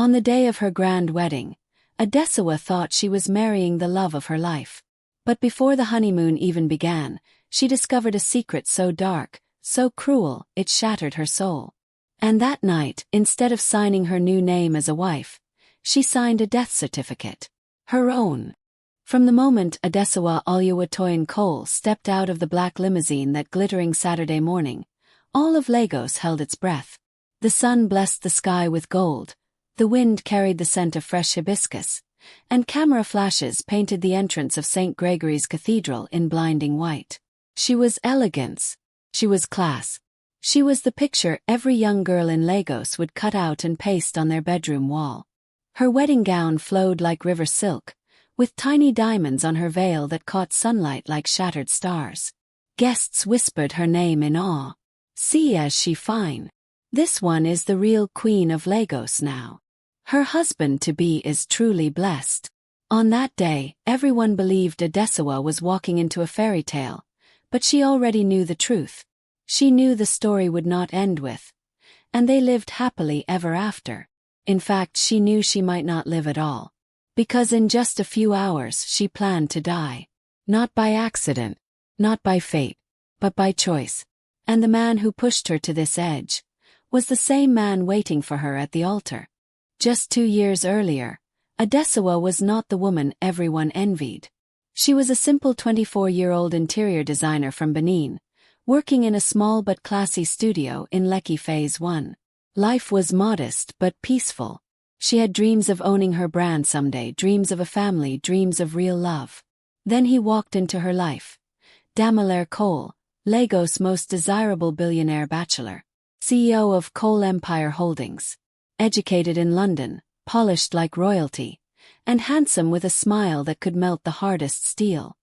On the day of her grand wedding, Adesawa thought she was marrying the love of her life. But before the honeymoon even began, she discovered a secret so dark, so cruel, it shattered her soul. And that night, instead of signing her new name as a wife, she signed a death certificate. Her own. From the moment Adesawa Oluwatoyin Cole stepped out of the black limousine that glittering Saturday morning, all of Lagos held its breath. The sun blessed the sky with gold, the wind carried the scent of fresh hibiscus, and camera flashes painted the entrance of St. Gregory's Cathedral in blinding white. She was elegance. She was class. She was the picture every young girl in Lagos would cut out and paste on their bedroom wall. Her wedding gown flowed like river silk, with tiny diamonds on her veil that caught sunlight like shattered stars. Guests whispered her name in awe. "See as she fine. This one is the real queen of Lagos now. Her husband-to-be is truly blessed." On that day, everyone believed Adesawa was walking into a fairy tale, but she already knew the truth. She knew the story would not end with, "and they lived happily ever after." In fact, she knew she might not live at all. Because in just a few hours she planned to die. Not by accident, not by fate, but by choice. And the man who pushed her to this edge was the same man waiting for her at the altar. Just 2 years earlier, Adesawa was not the woman everyone envied. She was a simple 24-year-old interior designer from Benin, working in a small but classy studio in Lekki Phase 1. Life was modest but peaceful. She had dreams of owning her brand someday, dreams of a family, dreams of real love. Then he walked into her life. Billionaire Cole, Lagos' most desirable billionaire bachelor. CEO of Cole Empire Holdings. Educated in London, polished like royalty, and handsome with a smile that could melt the hardest steel.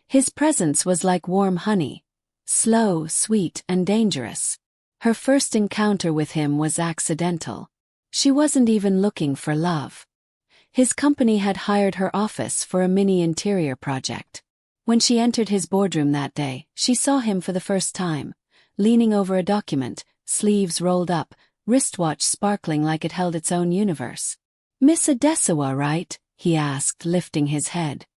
His presence was like warm honey, slow, sweet, and dangerous. Her first encounter with him was accidental. She wasn't even looking for love. His company had hired her office for a mini interior project. When she entered his boardroom that day, she saw him for the first time, leaning over a document, sleeves rolled up, wristwatch sparkling like it held its own universe. "Miss Adesawa, right?" he asked, lifting his head.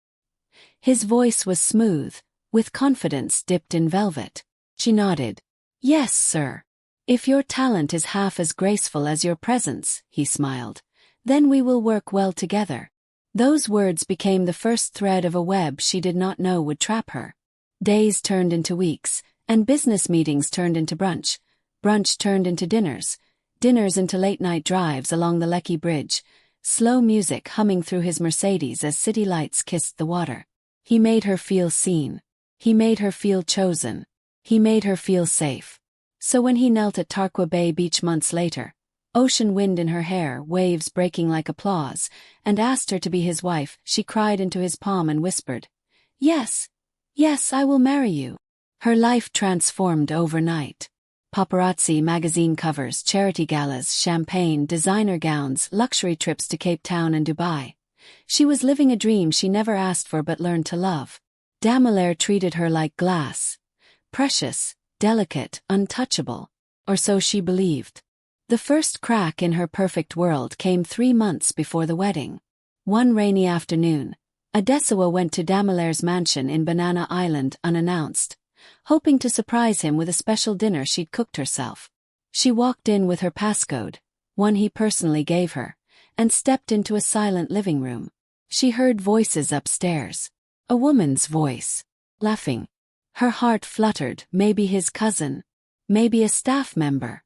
His voice was smooth, with confidence dipped in velvet. She nodded. "Yes, sir. If your talent is half as graceful as your presence," he smiled, "then we will work well together." Those words became the first thread of a web she did not know would trap her. Days turned into weeks, and business meetings turned into brunch. Brunch turned into dinners. Dinners into late-night drives along the Lekki Bridge. Slow music humming through his Mercedes as city lights kissed the water. He made her feel seen. He made her feel chosen. He made her feel safe. So when he knelt at Tarkwa Bay Beach months later, ocean wind in her hair, waves breaking like applause, and asked her to be his wife, she cried into his palm and whispered, "Yes, yes, I will marry you." Her life transformed overnight. Paparazzi magazine covers, charity galas, champagne, designer gowns, luxury trips to Cape Town and Dubai. She was living a dream she never asked for but learned to love. Billionaire treated her like glass. Precious, delicate, untouchable. Or so she believed. The first crack in her perfect world came 3 months before the wedding. One rainy afternoon, Adesawa went to Billionaire's mansion in Banana Island unannounced, hoping to surprise him with a special dinner she'd cooked herself. She walked in with her passcode, one he personally gave her, and stepped into a silent living room. She heard voices upstairs. A woman's voice. Laughing. Her heart fluttered, maybe his cousin. Maybe a staff member.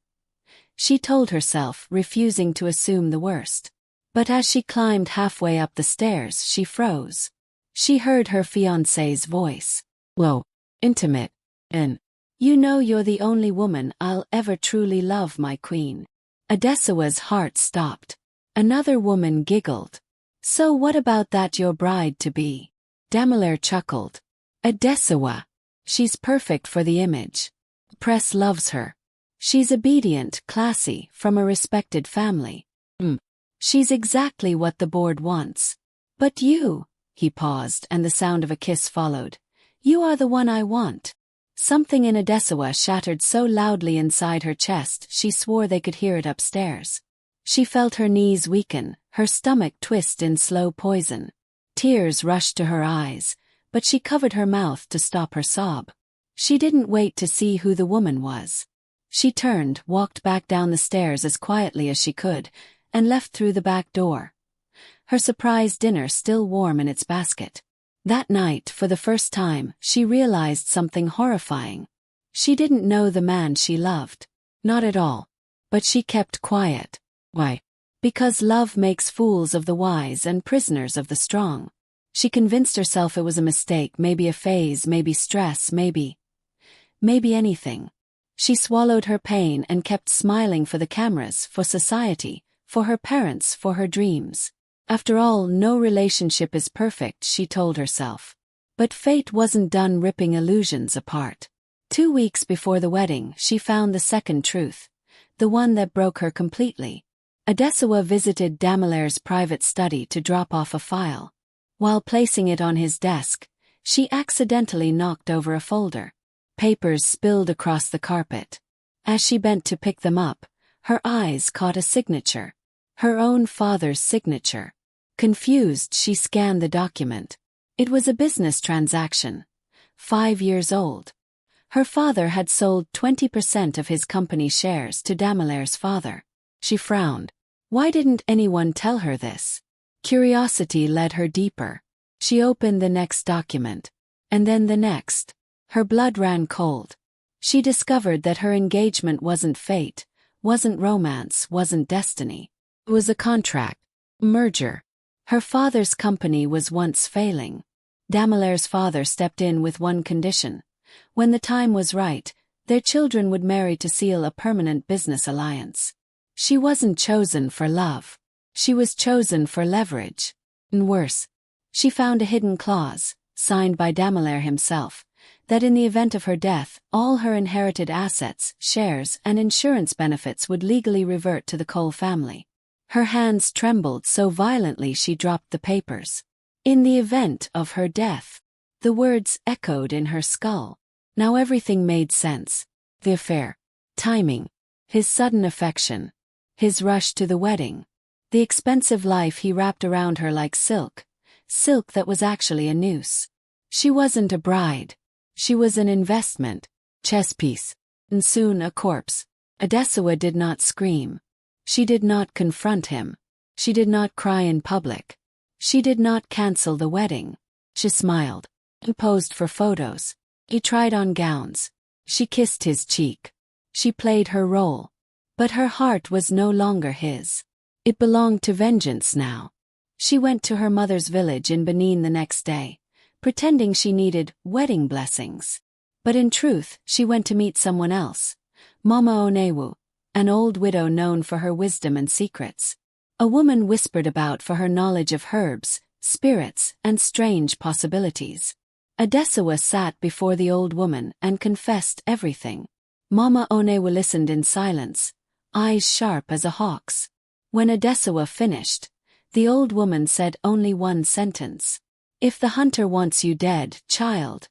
She told herself, refusing to assume the worst. But as she climbed halfway up the stairs, she froze. She heard her fiancé's voice. Low, intimate, and, "You know you're the only woman I'll ever truly love, my queen." Adesawa's heart stopped. Another woman giggled. "So what about that, your bride-to-be?" Billionaire chuckled. "Adesawa. She's perfect for the image. Press loves her. She's obedient, classy, from a respected family. She's exactly what the board wants. But you," he paused and the sound of a kiss followed, "you are the one I want." Something in Adesawa shattered so loudly inside her chest she swore they could hear it upstairs. She felt her knees weaken, her stomach twist in slow poison. Tears rushed to her eyes, but she covered her mouth to stop her sob. She didn't wait to see who the woman was. She turned, walked back down the stairs as quietly as she could, and left through the back door. Her surprise dinner still warm in its basket. That night, for the first time, she realized something horrifying. She didn't know the man she loved. Not at all. But she kept quiet. Why? Because love makes fools of the wise and prisoners of the strong. She convinced herself it was a mistake, maybe a phase, maybe stress, maybe anything. She swallowed her pain and kept smiling for the cameras, for society, for her parents, for her dreams. After all, no relationship is perfect, she told herself. But fate wasn't done ripping illusions apart. 2 weeks before the wedding, she found the second truth, the one that broke her completely. Adesewa visited Damilaire's private study to drop off a file. While placing it on his desk, she accidentally knocked over a folder. Papers spilled across the carpet. As she bent to pick them up, her eyes caught a signature. Her own father's signature. Confused, she scanned the document. It was a business transaction. 5 years old. Her father had sold 20% of his company shares to Damilaire's father. She frowned. Why didn't anyone tell her this? Curiosity led her deeper. She opened the next document. And then the next. Her blood ran cold. She discovered that her engagement wasn't fate, wasn't romance, wasn't destiny. It was a contract. Merger. Her father's company was once failing. Damilaire's father stepped in with one condition. When the time was right, their children would marry to seal a permanent business alliance. She wasn't chosen for love. She was chosen for leverage. And worse, she found a hidden clause, signed by Damilaire himself, that in the event of her death, all her inherited assets, shares, and insurance benefits would legally revert to the Cole family. Her hands trembled so violently she dropped the papers. In the event of her death. The words echoed in her skull. Now everything made sense. The affair. Timing. His sudden affection. His rush to the wedding. The expensive life he wrapped around her like silk. Silk that was actually a noose. She wasn't a bride. She was an investment. Chess piece. And soon a corpse. Adesewa did not scream. She did not confront him. She did not cry in public. She did not cancel the wedding. She smiled. He posed for photos. He tried on gowns. She kissed his cheek. She played her role. But her heart was no longer his. It belonged to vengeance now. She went to her mother's village in Benin the next day, pretending she needed wedding blessings. But in truth, she went to meet someone else. Mama Onewu, an old widow known for her wisdom and secrets. A woman whispered about for her knowledge of herbs, spirits, and strange possibilities. Adesewa sat before the old woman and confessed everything. Mama Onewu listened in silence, eyes sharp as a hawk's. When Adesewa finished, the old woman said only one sentence. If the hunter wants you dead, child,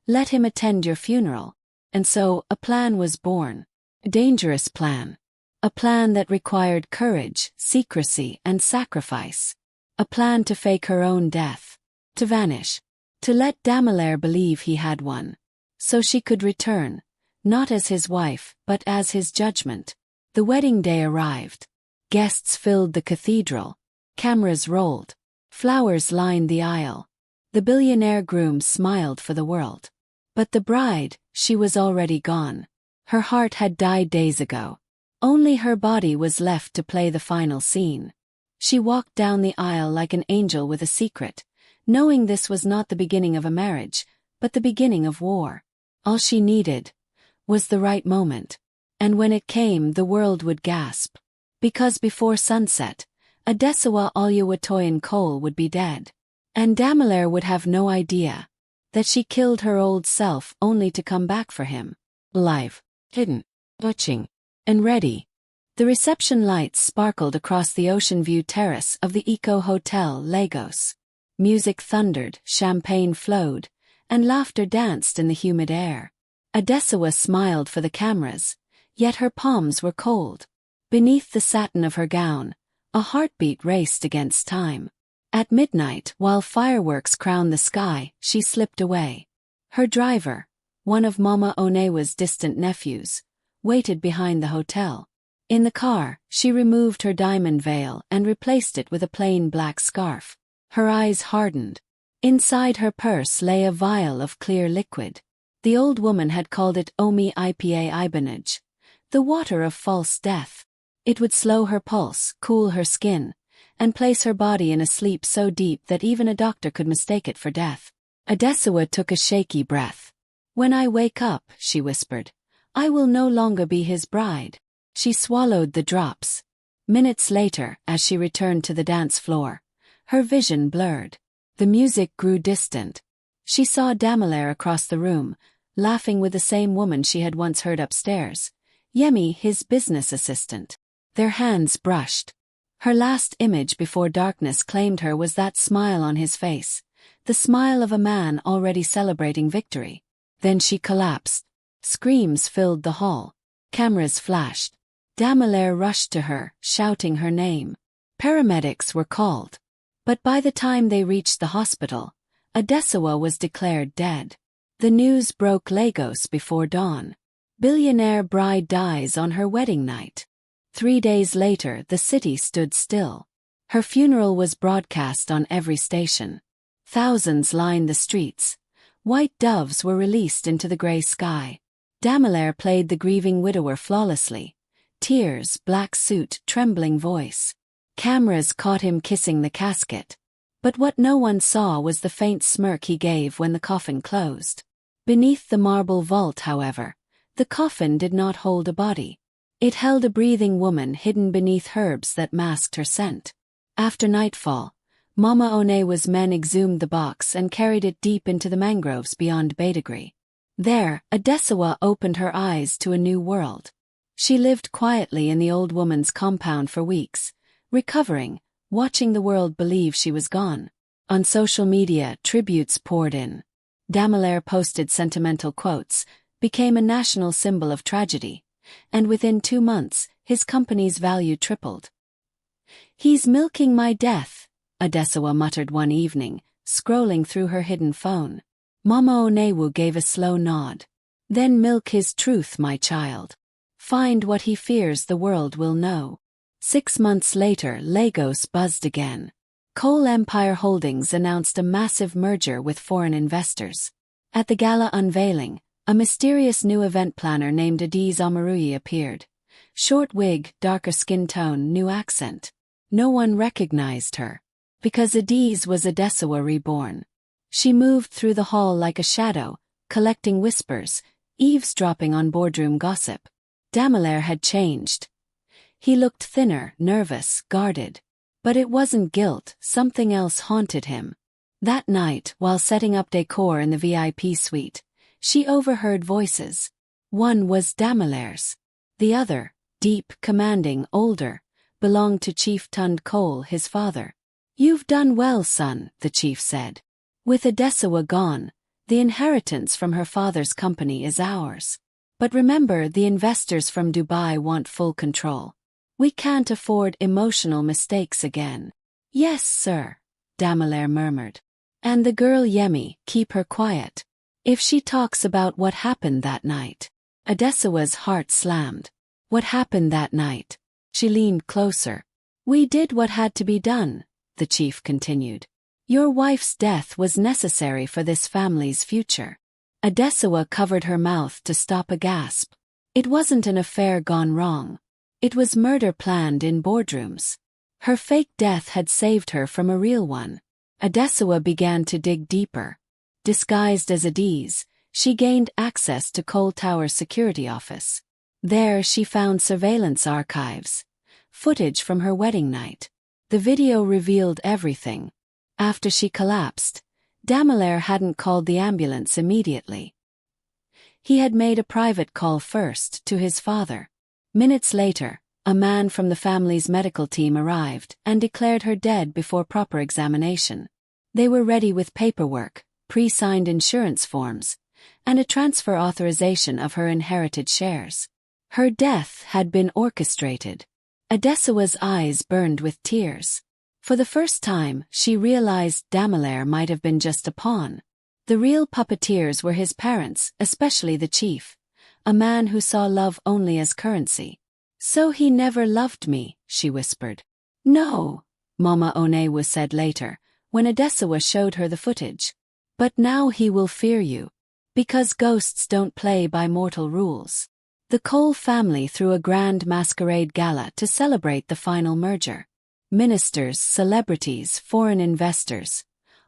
let him attend your funeral. And so, a plan was born. A dangerous plan. A plan that required courage, secrecy, and sacrifice. A plan to fake her own death. To vanish. To let Damilaire believe he had one. So she could return, not as his wife, but as his judgment. The wedding day arrived. Guests filled the cathedral. Cameras rolled. Flowers lined the aisle. The billionaire groom smiled for the world. But the bride, she was already gone. Her heart had died days ago. Only her body was left to play the final scene. She walked down the aisle like an angel with a secret, knowing this was not the beginning of a marriage, but the beginning of war. All she needed was the right moment. And when it came, the world would gasp. Because before sunset, Adesewa Oluwatoyin Cole would be dead. And Damilaire would have no idea that she killed her old self only to come back for him. Alive, hidden, watching, and ready. The reception lights sparkled across the ocean view terrace of the Eco Hotel, Lagos. Music thundered, champagne flowed, and laughter danced in the humid air. Adesewa smiled for the cameras, yet her palms were cold. Beneath the satin of her gown, a heartbeat raced against time. At midnight, while fireworks crowned the sky, she slipped away. Her driver, one of Mama Onewa's distant nephews, waited behind the hotel. In the car, she removed her diamond veil and replaced it with a plain black scarf. Her eyes hardened. Inside her purse lay a vial of clear liquid. The old woman had called it Omi Ipa Ibanage, the water of false death. It would slow her pulse, cool her skin, and place her body in a sleep so deep that even a doctor could mistake it for death. Adesawa took a shaky breath. "When I wake up," she whispered, "I will no longer be his bride." She swallowed the drops. Minutes later, as she returned to the dance floor, her vision blurred. The music grew distant. She saw Damelaire across the room, laughing with the same woman she had once heard upstairs, Yemi, his business assistant. Their hands brushed. Her last image before darkness claimed her was that smile on his face, the smile of a man already celebrating victory. Then she collapsed. Screams filled the hall. Cameras flashed. Damelaire rushed to her, shouting her name. Paramedics were called. But by the time they reached the hospital, Adesawa was declared dead. The news broke Lagos before dawn. Billionaire bride dies on her wedding night. 3 days later, the city stood still. Her funeral was broadcast on every station. Thousands lined the streets. White doves were released into the gray sky. Damelaire played the grieving widower flawlessly. Tears, black suit, trembling voice. Cameras caught him kissing the casket. But what no one saw was the faint smirk he gave when the coffin closed. Beneath the marble vault, however, the coffin did not hold a body. It held a breathing woman hidden beneath herbs that masked her scent. After nightfall, Mama Onewa's men exhumed the box and carried it deep into the mangroves beyond Badagry. There, Adesawa opened her eyes to a new world. She lived quietly in the old woman's compound for weeks, recovering, watching the world believe she was gone. On social media, tributes poured in. Damelaire posted sentimental quotes, became a national symbol of tragedy, and within 2 months, his company's value tripled. "He's milking my death," Adesawa muttered one evening, scrolling through her hidden phone. Mama Onewa gave a slow nod. "Then milk his truth, my child. Find what he fears the world will know." 6 months later, Lagos buzzed again. Coal Empire Holdings announced a massive merger with foreign investors. At the gala unveiling, a mysterious new event planner named Adiz Omaruyi appeared. Short wig, darker skin tone, new accent. No one recognized her. Because Adiz was Adesawa reborn. She moved through the hall like a shadow, collecting whispers, eavesdropping on boardroom gossip. Damelaire had changed. He looked thinner, nervous, guarded. But it wasn't guilt, something else haunted him. That night, while setting up decor in the VIP suite, she overheard voices. One was Damelaire's. The other, deep, commanding, older, belonged to Chief Tund Cole, his father. "You've done well, son," the chief said. "With Adesawa gone, the inheritance from her father's company is ours. But remember, the investors from Dubai want full control. We can't afford emotional mistakes again." "Yes, sir," Damelaire murmured. "And the girl Yemi, keep her quiet. If she talks about what happened that night." Adesawa's heart slammed. "What happened that night?" She leaned closer. "We did what had to be done," the chief continued. "Your wife's death was necessary for this family's future." Adesawa covered her mouth to stop a gasp. It wasn't an affair gone wrong. It was murder planned in boardrooms. Her fake death had saved her from a real one. Adesawa began to dig deeper. Disguised as Adiz, she gained access to Cole Tower's security office. There she found surveillance archives, footage from her wedding night. The video revealed everything. After she collapsed, Damelaire hadn't called the ambulance immediately. He had made a private call first to his father. Minutes later, a man from the family's medical team arrived and declared her dead before proper examination. They were ready with paperwork, pre-signed insurance forms, and a transfer authorization of her inherited shares. Her death had been orchestrated. Adesuwa's eyes burned with tears. For the first time, she realized Damilare might have been just a pawn. The real puppeteers were his parents, especially the chief, a man who saw love only as currency. "So he never loved me," she whispered. "No," Mama Onewu said later, when Adesuwa showed her the footage. "But now he will fear you. Because ghosts don't play by mortal rules." The Cole family threw a grand masquerade gala to celebrate the final merger. Ministers, celebrities, foreign investors,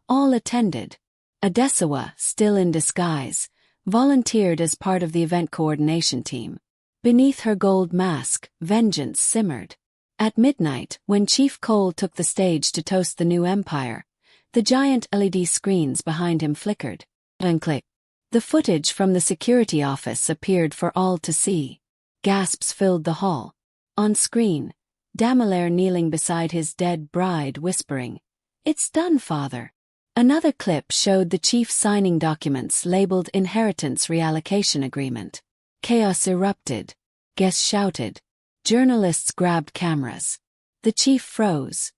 all attended. Adesuwa, still in disguise, volunteered as part of the event coordination team. Beneath her gold mask, vengeance simmered. At midnight, when Chief Cole took the stage to toast the new empire, the giant LED screens behind him flickered. And click. The footage from the security office appeared for all to see. Gasps filled the hall. On screen, Damilare kneeling beside his dead bride whispering, "It's done, father." Another clip showed the chief signing documents labeled Inheritance Reallocation Agreement. Chaos erupted. Guests shouted. Journalists grabbed cameras. The chief froze.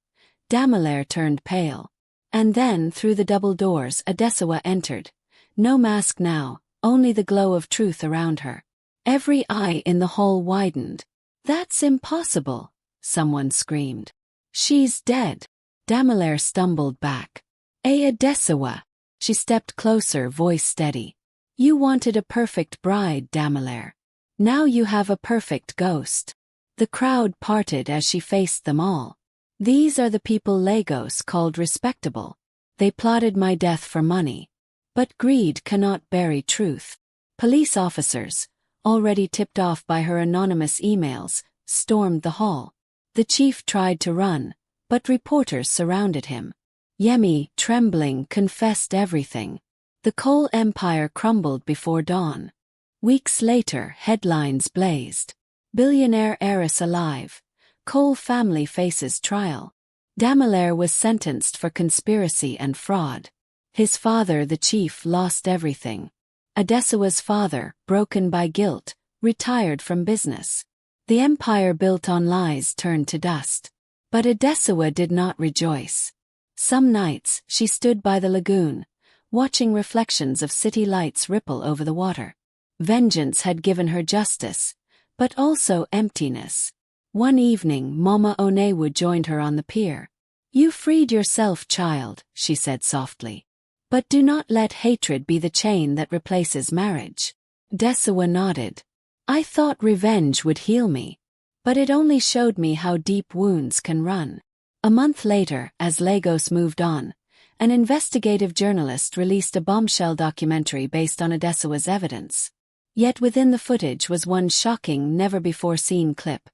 Damilare turned pale. And then, through the double doors, Adesuwa entered. No mask now, only the glow of truth around her. Every eye in the hall widened. "That's impossible," someone screamed. "She's dead." Damilare stumbled back. Adesuwa." She stepped closer, voice steady. "You wanted a perfect bride, Damilare. Now you have a perfect ghost." The crowd parted as she faced them all. "These are the people Lagos called respectable. They plotted my death for money. But greed cannot bury truth." Police officers, already tipped off by her anonymous emails, stormed the hall. The chief tried to run, but reporters surrounded him. Yemi, trembling, confessed everything. The Cole empire crumbled before dawn. Weeks later, headlines blazed. Billionaire heiress alive. Cole family faces trial. Damilare was sentenced for conspiracy and fraud. His father, the chief, lost everything. Adesuwa's father, broken by guilt, retired from business. The empire built on lies turned to dust. But Adesuwa did not rejoice. Some nights, she stood by the lagoon, watching reflections of city lights ripple over the water. Vengeance had given her justice, but also emptiness. One evening, Mama Onewu joined her on the pier. "You freed yourself, child," she said softly. "But do not let hatred be the chain that replaces marriage." Adesuwa nodded. "I thought revenge would heal me. But it only showed me how deep wounds can run." A month later, as Lagos moved on, an investigative journalist released a bombshell documentary based on Adesuwa's evidence. Yet within the footage was one shocking, never-before-seen clip,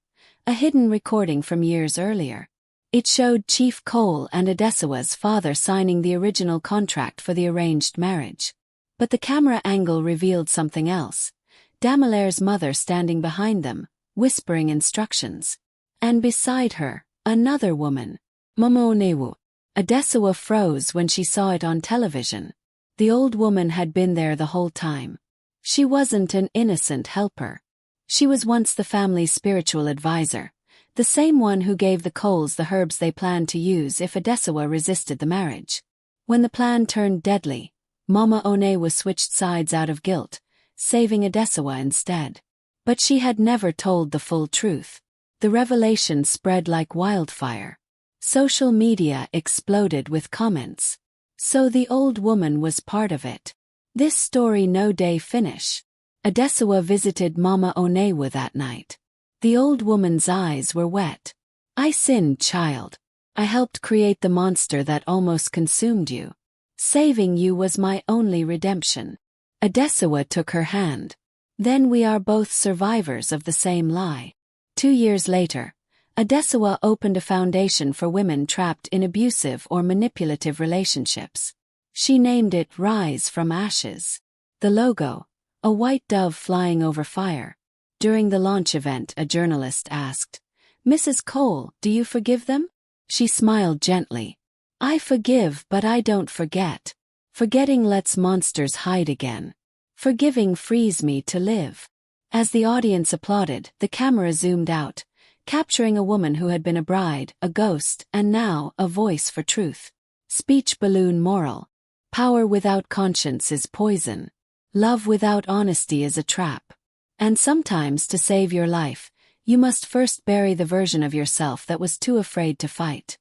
a hidden recording from years earlier. It showed Chief Cole and Adesuwa's father signing the original contract for the arranged marriage. But the camera angle revealed something else. Damilare's mother standing behind them, whispering instructions. And beside her, another woman. Mama Onewu. Adesuwa froze when she saw it on television. The old woman had been there the whole time. She wasn't an innocent helper. She was once the family's spiritual advisor, the same one who gave the Coles the herbs they planned to use if Adesuwa resisted the marriage. When the plan turned deadly, Mama Onewu switched sides out of guilt, saving Adesuwa instead. But she had never told the full truth. The revelation spread like wildfire. Social media exploded with comments. So the old woman was part of it. This story no day finish. Adesuwa visited Mama Onewu that night. The old woman's eyes were wet. "I sinned, child. I helped create the monster that almost consumed you. Saving you was my only redemption." Adesuwa took her hand. "Then we are both survivors of the same lie." 2 years later, Adesuwa opened a foundation for women trapped in abusive or manipulative relationships. She named it Rise from Ashes. The logo, a white dove flying over fire. During the launch event, a journalist asked, "Mrs. Cole, do you forgive them?" She smiled gently. "I forgive, but I don't forget. Forgetting lets monsters hide again. Forgiving frees me to live." As the audience applauded, the camera zoomed out. capturing a woman who had been a bride, a ghost, and now a voice for truth. Speech balloon moral. Power without conscience is poison. Love without honesty is a trap. And sometimes to save your life, you must first bury the version of yourself that was too afraid to fight.